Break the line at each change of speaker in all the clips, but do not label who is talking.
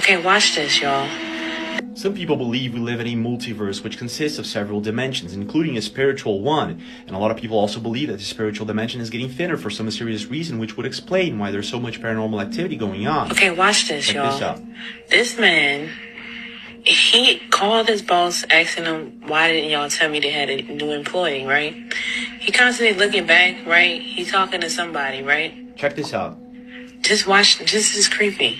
Okay, watch this, y'all.
Some people believe we live in a multiverse which consists of several dimensions, including a spiritual one. And a lot of people also believe that the spiritual dimension is getting thinner for some mysterious reason, which would explain why there's so much paranormal activity going on.
Okay, watch this,
Check
y'all.
this out.
This man, he called his boss asking him, why didn't y'all tell me they had a new employee, right? He constantly looking back, right? He talking to somebody, right?
Check this out.
Just watch, this is creepy.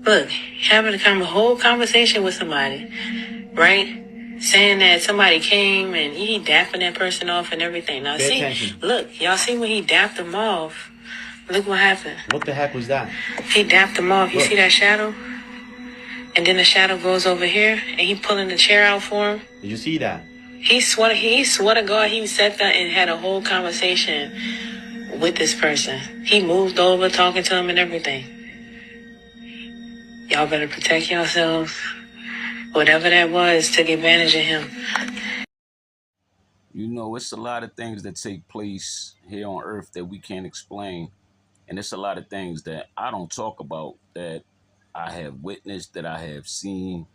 Look, having a whole conversation with somebody, right? Saying that somebody came and he dapping that person off and everything. Now
Pay
see,
attention.
look, y'all see when he dapped them off? Look what happened.
What the heck was that?
He dapped them off. You
Look.
see that shadow? And then the shadow goes over here and he pulling the chair out for him.
Did you see that?
He swore to God he sat there and had a whole conversation with this person. He moved over talking to him and everything. Y'all better protect yourselves. Whatever that was took advantage of him.
You know, it's a lot of things that take place here on Earth that we can't explain. And it's a lot of things that I don't talk about that I have witnessed, that I have seen.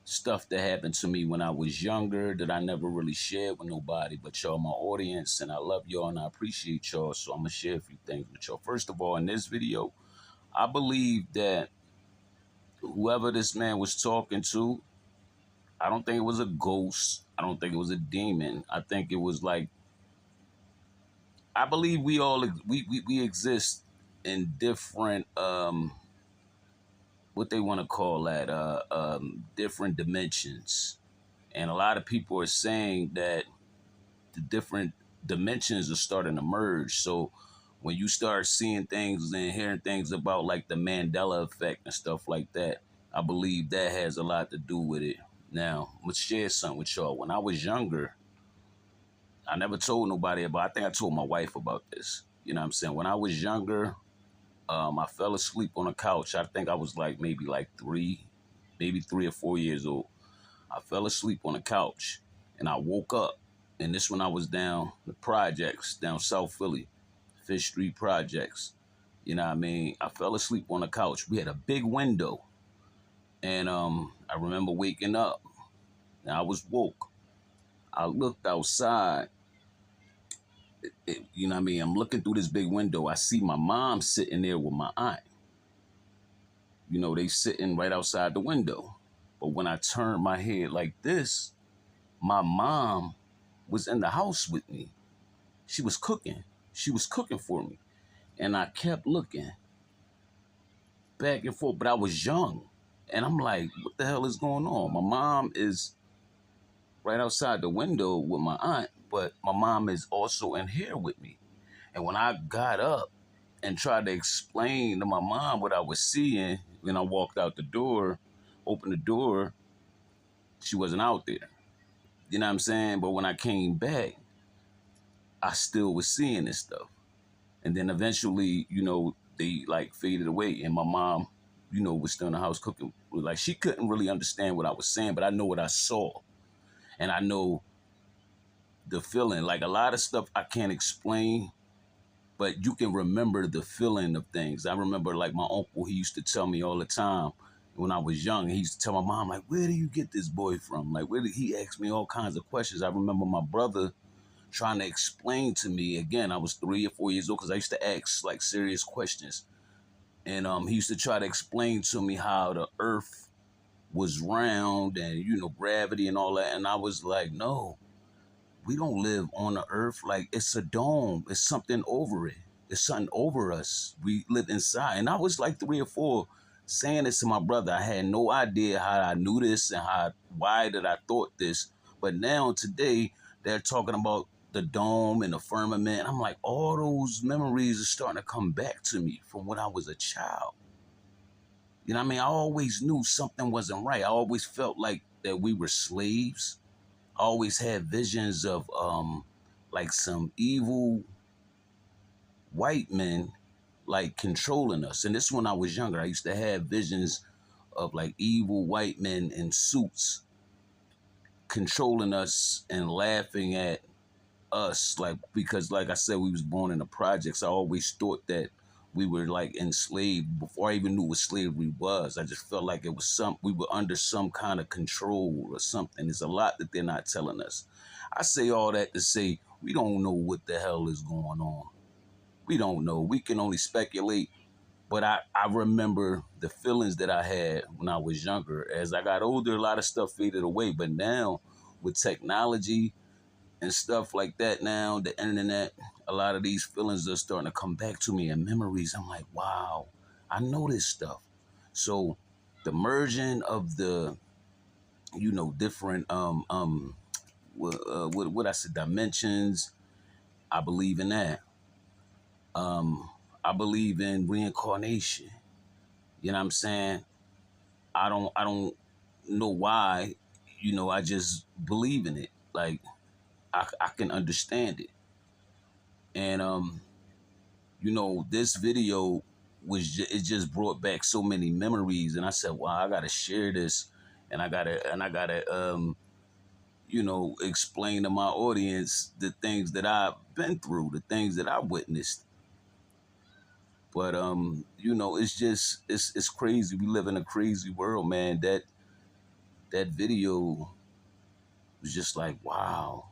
Stuff that happened to me when I was younger that I never really shared with nobody, but y'all my audience, and I love y'all and I appreciate y'all. So I'm going to share a few things with y'all. First of all, in this video, I believe that whoever this man was talking to, I don't think it was a ghost. I don't think it was a demon. I think it was like, I believe we all we exist in different what they want to call that different dimensions, and a lot of people are saying that the different dimensions are starting to merge. So when you start seeing things and hearing things about like the Mandela effect and stuff like that, I believe that has a lot to do with it. Now, let's share something with y'all. When I was younger, I never told nobody about, I think I told my wife about this. You know what I'm saying? When I was younger, I fell asleep on a couch. I think I was like maybe like maybe 3 or 4 years old. I fell asleep on a couch and I woke up. And this when I was down the projects, down South Philly, Fish Street Projects. You know what I mean? I fell asleep on a couch. We had a big window. And I remember waking up and I was woke. I looked outside. You know what I mean? I'm looking through this big window. I see my mom sitting there with my aunt. You know, they sitting right outside the window. But when I turned my head like this, my mom was in the house with me. She was cooking. She was cooking for me. And I kept looking back and forth, but I was young. And I'm like, what the hell is going on? My mom is right outside the window with my aunt, but my mom is also in here with me. And when I got up and tried to explain to my mom what I was seeing, when I walked out the door, opened the door, she wasn't out there. You know what I'm saying? But when I came back, I still was seeing this stuff. And then eventually, you know, they like faded away. And my mom, you know, was still in the house cooking. Like she couldn't really understand what I was saying, but I know what I saw. And I know the feeling. Like a lot of stuff I can't explain, but you can remember the feeling of things. I remember like my uncle, he used to tell me all the time when I was young, he used to tell my mom, like, where do you get this boy from? Like, where did he ask me all kinds of questions? I remember my brother trying to explain to me, again, I was 3 or 4 years old because I used to ask like serious questions. And he used to try to explain to me how the earth was round and, you know, gravity and all that. And I was like, no, we don't live on the earth. Like it's a dome. It's something over it. It's something over us. We live inside. And I was like 3 or 4 saying this to my brother. I had no idea how I knew this and why did I thought this. But now today they're talking about the dome and the firmament. I'm like, all those memories are starting to come back to me from when I was a child. You know what I mean? I always knew something wasn't right. I always felt like that we were slaves. I always had visions of like some evil white men like controlling us. And this when I was younger. I used to have visions of like evil white men in suits controlling us and laughing at us, like because like I said, we was born in the projects. I always thought that we were like enslaved. Before I even knew what slavery was, I just felt like it was we were under some kind of control or something. There's a lot that they're not telling us. I say all that to say we don't know what the hell is going on. We don't know. We can only speculate. But I remember the feelings that I had when I was younger. As I got older, a lot of stuff faded away. But now with technology and stuff like that now, the internet, a lot of these feelings are starting to come back to me and memories. I'm like, wow, I know this stuff. So the merging of the, different, what I said, dimensions, I believe in that. I believe in reincarnation. You know what I'm saying? I don't know why, I just believe in it. Like I can understand it. And this video it just brought back so many memories, and I said, wow, I gotta share this, and I gotta explain to my audience the things that I've been through, the things that I witnessed. But it's crazy. We live in a crazy world, man. That video was just like, wow.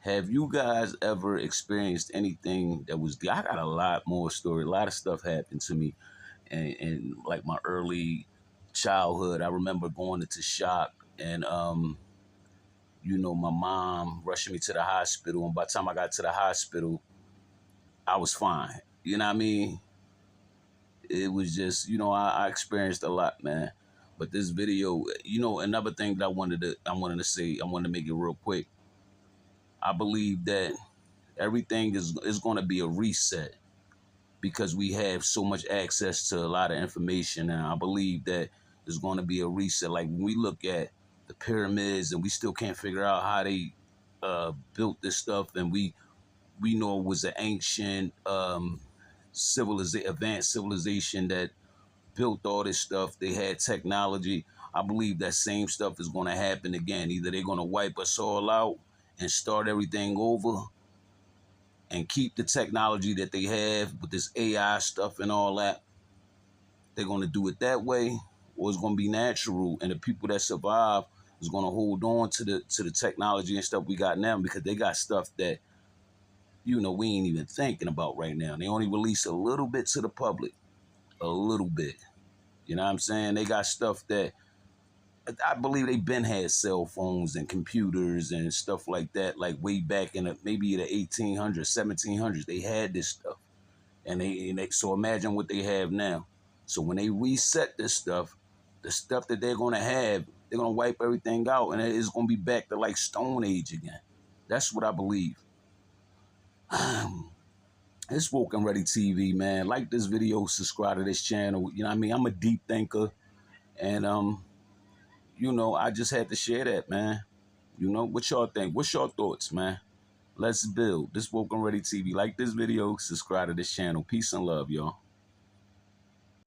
Have you guys ever experienced anything that was? I got a lot more story. A lot of stuff happened to me, and like my early childhood. I remember going into shock, and my mom rushing me to the hospital. And by the time I got to the hospital, I was fine. You know what I mean? It was just, I experienced a lot, man. But this video, another thing that I wanted to say, I wanted to make it real quick. I believe that everything is going to be a reset because we have so much access to a lot of information. And I believe that there's going to be a reset. Like when we look at the pyramids and we still can't figure out how they built this stuff. And we know it was an ancient advanced civilization that built all this stuff. They had technology. I believe that same stuff is going to happen again. Either they're going to wipe us all out and start everything over and keep the technology that they have with this AI stuff and all that. They're going to do it that way, or it's going to be natural, and the people that survive is going to hold on to the technology and stuff we got now, because they got stuff that we ain't even thinking about right now. They only release a little bit to the public, a little bit. You know what I'm saying? They got stuff that I believe they been had cell phones and computers and stuff like that, like way back in maybe the 1800s, 1700s. They had this stuff, and they so imagine what they have now. So when they reset this stuff, the stuff that they're gonna have, they're gonna wipe everything out, and it's gonna be back to like Stone Age again. That's what I believe. It's Woke and Ready TV, man. Like this video, subscribe to this channel. You know what I mean? I'm a deep thinker, and I just had to share that, man. What y'all think? What's your thoughts, man? Let's build. This Woke and Ready TV. Like this video, subscribe to this channel. Peace and love, y'all.